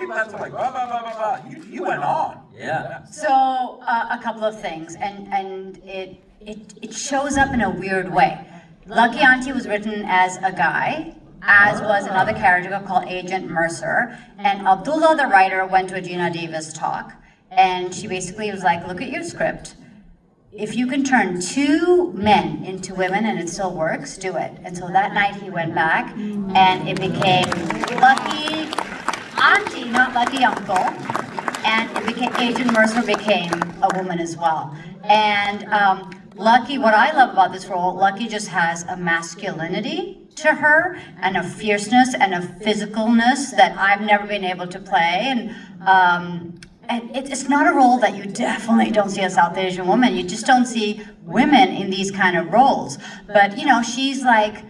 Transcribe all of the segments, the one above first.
That's like, blah, blah, blah, blah, blah. You went on. Yeah. So a couple of things, and it shows up in a weird way. Lucky Auntie was written as a guy, as was another character called Agent Mercer. And Abdullah, the writer, went to a Gina Davis talk, and she basically was like, look at your script. If you can turn two men into women and it still works, do it. And so that night he went back, and it became Lucky Auntie, not Lucky Uncle. And it became, Agent Mercer became a woman as well. And Lucky, what I love about this role, Lucky just has a masculinity to her, and a fierceness and a physicalness that I've never been able to play. And it's not a role that you definitely don't see a South Asian woman. You just don't see women in these kind of roles. But you know, she is like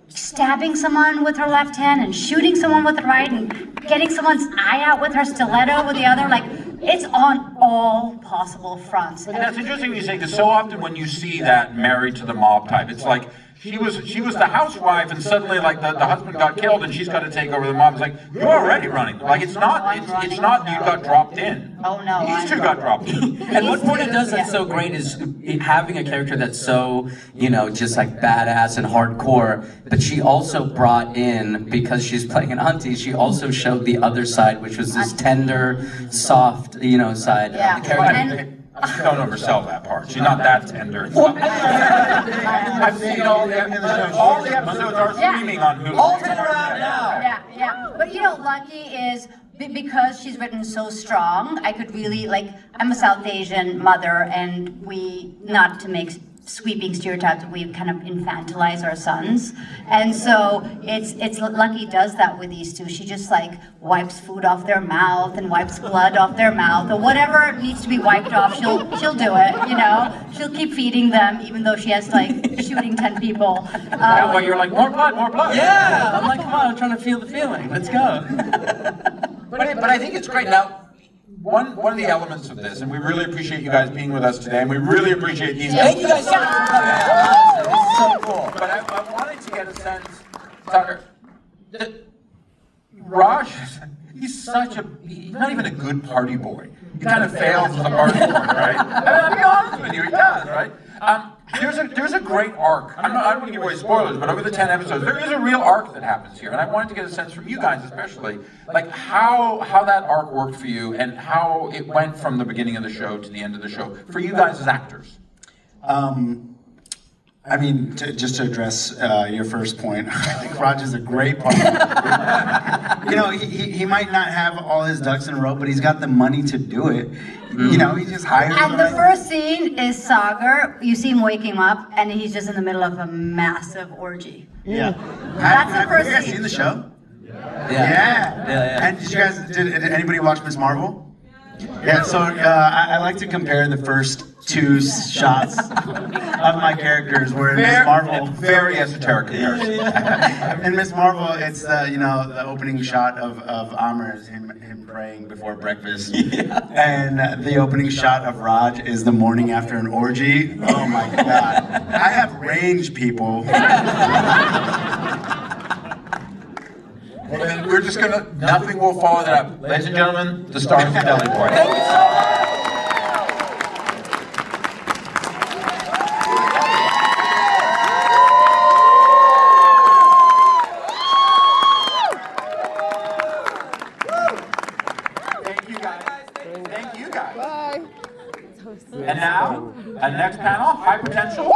stabbing someone with her left hand and shooting someone with the right and getting someone's eye out with her stiletto with the other. Like, it's on all possible fronts. And that's interesting you say, because so often when you see that married to the mob type, it's like she was the housewife, and suddenly like the husband got killed and she's got to take over the mob. It's like, you're already running. Like, it's not you got dropped in. Oh no. These two got dropped in. And what Poorna does that's so great is having a character that's so, just like badass and hardcore, but she also brought in, because she's playing an auntie, she also showed the other side, which was this tender, soft, side of the character. Don't oversell that part. She's not that tender. I've seen all the episodes. All the episodes are streaming on Hulu. All around now. Yeah. But Lucky is, because she's written so strong, I could really, I'm a South Asian mother, and not to make sweeping stereotypes, we kind of infantilize our sons. And so it's Lucky does that with these two. She just wipes food off their mouth and wipes blood off their mouth, or whatever needs to be wiped off, she'll do it, She'll keep feeding them, even though she has shooting 10 people. That way you're like, more blood, more blood. Yeah, I'm like, come on, I'm trying to feel the feeling. Let's go. But I think it's great. Now, one of the elements of this, and we really appreciate you guys being with us today, and we really appreciate these guys. Thank you guys so much for coming out. It's so cool. But I wanted to get a sense, Saagar, that Raj, he's not even a good party boy. He kind of fails as a party boy, right? I'll be honest with you, he does, right? There's a great arc. I don't want to give away spoilers, but over the 10 episodes, there is a real arc that happens here, and I wanted to get a sense from you guys, especially, how that arc worked for you, and how it went from the beginning of the show to the end of the show for you guys as actors. Just to address your first point, I think Raj is a great partner. he might not have all his ducks in a row, but he's got the money to do it. He just hires. And the first scene is Saagar. You see him waking up, and he's just in the middle of a massive orgy. Yeah. That's the first Have you guys scene. seen the show? Yeah. And did anybody watch Miss Marvel? Yeah, so I like to compare the first two shots of my characters where in Miss Marvel, Very esoteric comparison. in Miss Marvel, it's the opening shot of Amr is him praying before breakfast, and the opening shot of Raj is the morning after an orgy. Oh my God, I have range, people. Well, then we're just nothing will follow that up. Ladies and gentlemen, the stars of Deli Boy. Thank you so much. Thank you guys. Thank you guys. Bye. And now, next panel, high potential.